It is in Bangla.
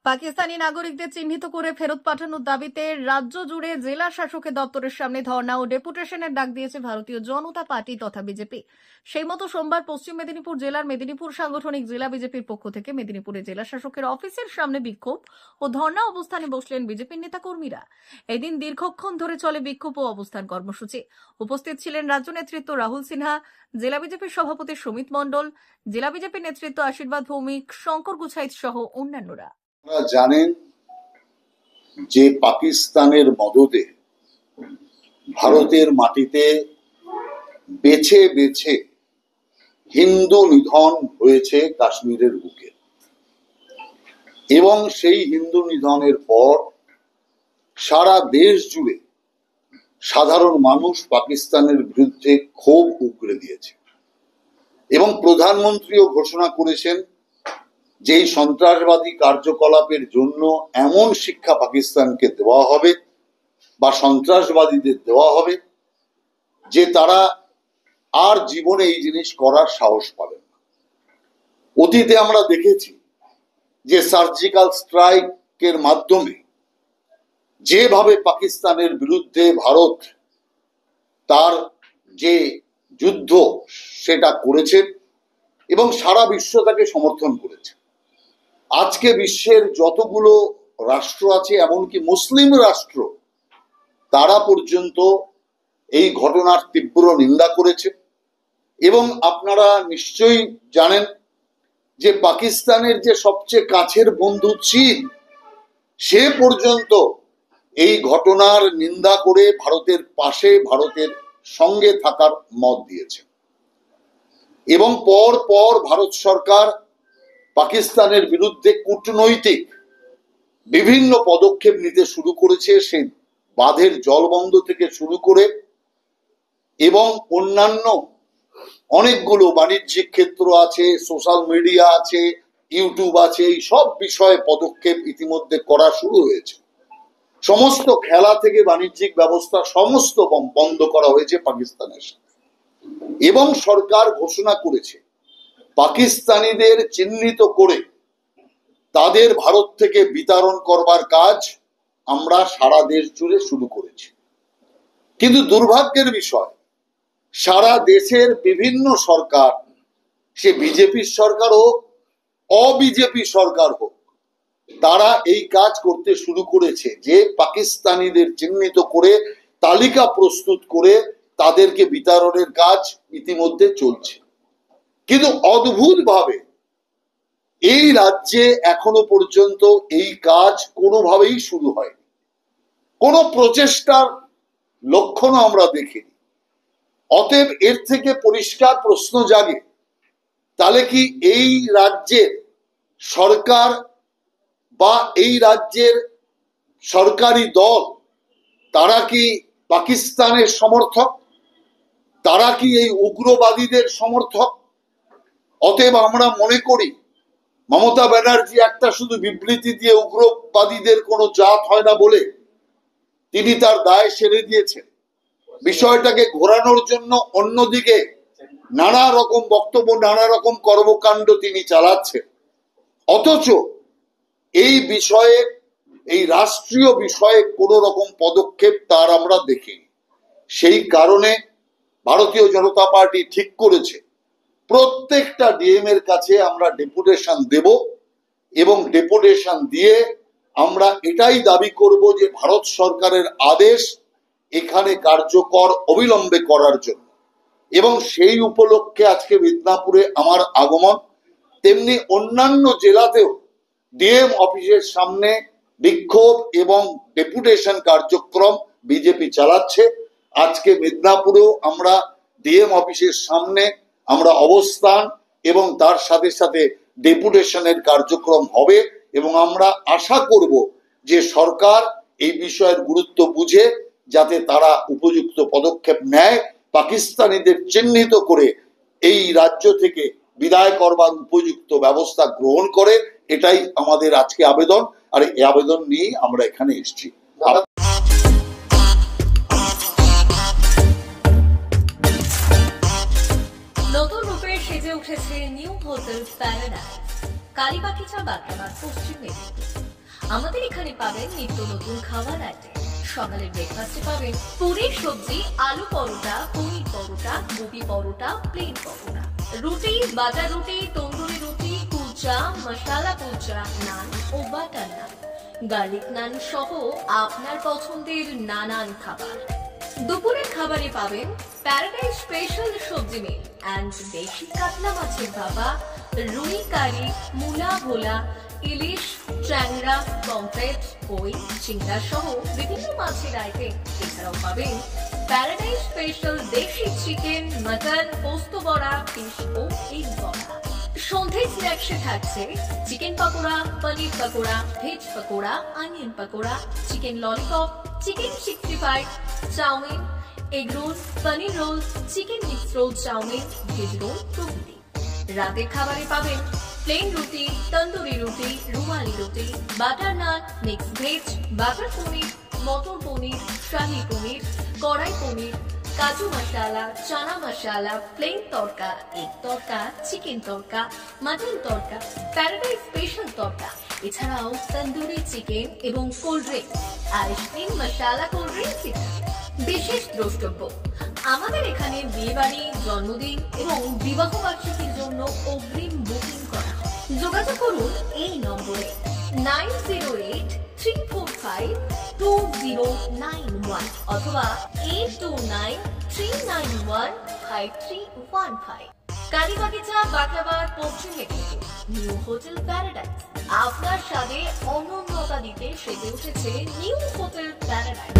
পাকিস্তানি নাগরিকদের চিহ্নিত করে ফেরত পাঠানোর দাবিতে রাজ্য জুড়ে জেলা শাসকের দপ্তরের সামনে ধর্ণা ও ডেপুটেশনের ডাক দিয়েছে ভারতীয় জনতা পার্টি তথা বিজেপি। সেই মতো সোমবার পশ্চিম মেদিনীপুর জেলার মেদিনীপুর সাংগঠনিক জেলা বিজেপির পক্ষ থেকে মেদিনীপুরে জেলা শাসকের অফিসের সামনে বিক্ষোভ ও ধর্ণা অবস্থানে বসলেন বিজেপির নেতাকর্মীরা। এদিন দীর্ঘক্ষণ ধরে চলে বিক্ষোভ ও অবস্থান কর্মসূচি। উপস্থিত ছিলেন রাজ্য নেতৃত্ব রাহুল সিনহা, জেলা বিজেপির সভাপতি সুমিত মণ্ডল, জেলা বিজেপির নেতৃত্ব আশীর্বাদ ভৌমিক, শঙ্কর গুছাইত সহ অন্যান্যরা। আপনারা জানেন যে পাকিস্তানের মদদে ভারতের মাটিতে বেছে বেছে হিন্দু নিধন হয়েছে কাশ্মীরের বুকে, এবং সেই হিন্দু নিধনের পর সারা দেশ জুড়ে সাধারণ মানুষ পাকিস্তানের বিরুদ্ধে ক্ষোভ উগরে দিয়েছে এবং প্রধানমন্ত্রীও ঘোষণা করেছেন যে এই সন্ত্রাসবাদী কার্যকলাপের জন্য এমন শিক্ষা পাকিস্তানকে দেওয়া হবে বা সন্ত্রাসবাদীদের দেওয়া হবে যে তারা আর জীবনে এই জিনিস করার সাহস পাবে না। অতীতে আমরা দেখেছি যে সার্জিক্যাল স্ট্রাইকের মাধ্যমে যেভাবে পাকিস্তানের বিরুদ্ধে ভারত তার যে যুদ্ধ সেটা করেছে এবং সারা বিশ্ব তাকে সমর্থন করেছে। আজকে বিশ্বের যতগুলো রাষ্ট্র আছে, এমনকি মুসলিম রাষ্ট্র, তারা পর্যন্ত এই ঘটনার তীব্র নিন্দা করেছে। এবং আপনারা নিশ্চয়ই জানেন যে পাকিস্তানের যে সবচেয়ে কাছের বন্ধু চীন, সে পর্যন্ত এই ঘটনার নিন্দা করে ভারতের পাশে, ভারতের সঙ্গে থাকার মত দিয়েছে। এবং পর পর ভারত সরকার পাকিস্তানের বিরুদ্ধে কূটনৈতিক বিভিন্ন পদক্ষেপ নিতে শুরু করেছে, সেই বাঁধের জলবন্ধ থেকে শুরু করে এবং অন্যান্য অনেকগুলো বাণিজ্যিক ক্ষেত্র আছে, সোশ্যাল মিডিয়া আছে, ইউটিউব আছে, এই সব বিষয়ে পদক্ষেপ ইতিমধ্যে করা শুরু হয়েছে। সমস্ত খেলা থেকে বাণিজ্যিক ব্যবস্থা সমস্ত বন্ধ করা হয়েছে পাকিস্তানের সাথে। এবং সরকার ঘোষণা করেছে পাকিস্তানিদের চিহ্নিত করে তাদের ভারত থেকে বিতাড়ন করবার কাজ আমরা সারা দেশ জুড়ে শুরু করেছি। কিন্তু দুর্ভাগ্যের বিষয়, সারা দেশের বিভিন্ন সরকার, সে বিজেপির সরকার হোক, অবিজেপি সরকার হোক, তারা এই কাজ করতে শুরু করেছে যে পাকিস্তানিদের চিহ্নিত করে তালিকা প্রস্তুত করে তাদেরকে বিতাড়নের কাজ ইতিমধ্যে চলছে। কিন্তু অদ্ভুতভাবে এই রাজ্যে এখনো পর্যন্ত এই কাজ কোনোভাবেই শুরু হয়নি, কোনো প্রচেষ্টার লক্ষণও আমরা দেখিনি। অতএব এর থেকে পরিষ্কার প্রশ্ন জাগে, তাহলে কি এই রাজ্যের সরকার বা এই রাজ্যের সরকারি দল তারা কি পাকিস্তানের সমর্থক? তারা কি এই উগ্রবাদীদের সমর্থক? অতএব আমরা মনে করি মমতা ব্যানার্জি একটা শুধু বিবৃতি দিয়ে উগ্রবাদীদের কোনো জাত হয় না বলে তিনি তার দায় সেরে দিয়েছেন। বিষয়টাকে ঘোরানোর জন্য অন্যদিকে নানা রকম বক্তব্য, নানা রকম কর্মকাণ্ড তিনি চালাচ্ছেন। অথচ এই বিষয়ে, এই রাষ্ট্রীয় বিষয়ে কোনো রকম পদক্ষেপ তার আমরা দেখিনি। সেই কারণে ভারতীয় জনতা পার্টি ঠিক করেছে প্রত্যেকটা ডিএম এর কাছে আমরা ডেপুটেশন দেব এবং ডেপুটেশন দিয়ে আমরা এটাই দাবি করব যে ভারত সরকারের আদেশ এখানে কার্যকর অবিলম্বে করার জন্য। এবং সেই উপলক্ষে আজকে মিদনাপুরে আমার আগমন। তেমনি অন্যান্য জেলাতেও ডিএম অফিসের সামনে বিক্ষোভ এবং ডেপুটেশন কার্যক্রম বিজেপি চালাচ্ছে। আজকে মিদনাপুরেও আমরা ডিএম অফিসের সামনে আমরা অবস্থান এবং তার সাথে সাথে ডেপুটেশনের কার্যক্রম হবে এবং আমরা আশা করব যে সরকার এই বিষয়ের গুরুত্ব বুঝে যাতে তারা উপযুক্ত পদক্ষেপ নেয়, পাকিস্তানিদের চিহ্নিত করে এই রাজ্য থেকে বিদায় করবার উপযুক্ত ব্যবস্থা গ্রহণ করে। এটাই আমাদের আজকে আবেদন, আর এই আবেদন নিয়ে আমরা এখানে এসেছি। নতুন রূপে সেজে উঠেছে নিউ হোটেল প্যারাডাইস, কালীবাগিচা বাগদামার পশ্চিম মেদিনীপুর। আমাদের এখানে পাবেন নিত্য নতুন খাবার আইটেম। সকালের ব্রেকফাস্টে পাবেন পুরি সবজি, আলু পরোটা, পনির পরোটা, গোবি পরোটা, প্লেন পরোটা, রুটি, বাটার রুটি, তন্দুরি রুটি, কুলচা, মশালা কুলচা, নান ও বাটার নান, গার্লিক নান সহ আপনার পছন্দের নানান খাবার। দুপুরের খাবারে পাবেন প্যারাডাইজ স্পেশাল সবজি মিল অ্যান্ড দেশি কাতলা মাছের ভাপা, রুই কারি, মূলা ভোলা, ইলিশ, ট্যাংরা, পমফ্রেট, কই, চিংড়া সহ বিভিন্ন মাছের আইটেম। এছাড়াও পাবেন প্যারাডাইজ স্পেশাল দেশি চিকেন, মটন, পোস্ত বড়া, ফিশ ও এগ বড়া। সন্ধে স্ন্যাক্সে থাকছে chicken pakora, paneer pakora, veg pakora, onion pakora, chicken lollipop, chicken 65, chow mein, egg roll, paneer roll, chicken mix roll, chow mein, veg roll প্রভৃতি। রাতের খাবারে পাবেন প্লেন রুটি, তন্দুরি রুটি, রুমালি রুটি, বাটার নান, মিক্স ভেজ, বাটার পনির, মটর পনির, শাহী পনির, কড়াই পনির, কাজু মশালা, চানা মশালা, প্লেন তড়কা, এগ তড়কা, চিকেন তড়কা, মাটন তড়কা, প্যারাডাইজ স্পেশাল তড়কা। এছাড়াও তন্দুরি চিকেন এবং কোল্ড ড্রিঙ্ক, আইসক্রিম, মশালা কোল্ড ড্রিঙ্কস ইত্যাদি। বিশেষ দ্রষ্টব্য, আমাদের এখানে বিয়েবাড়ি, জন্মদিন এবং বিবাহ বার্ষিকীর জন্য অগ্রিম বুকিং করা হয়। যোগাযোগ করুন এই নম্বরে 9083452091 অথবা 8293915315। কালীবাগিচা, বাখরাবাদ, পশ্চিম মেদিনীপুর, নিউ হোটেল প্যারাডাইজ। আপনার স্বাদে অনন্যতা দিতে সেজে উঠেছে নিউ হোটেল প্যারাডাইজ।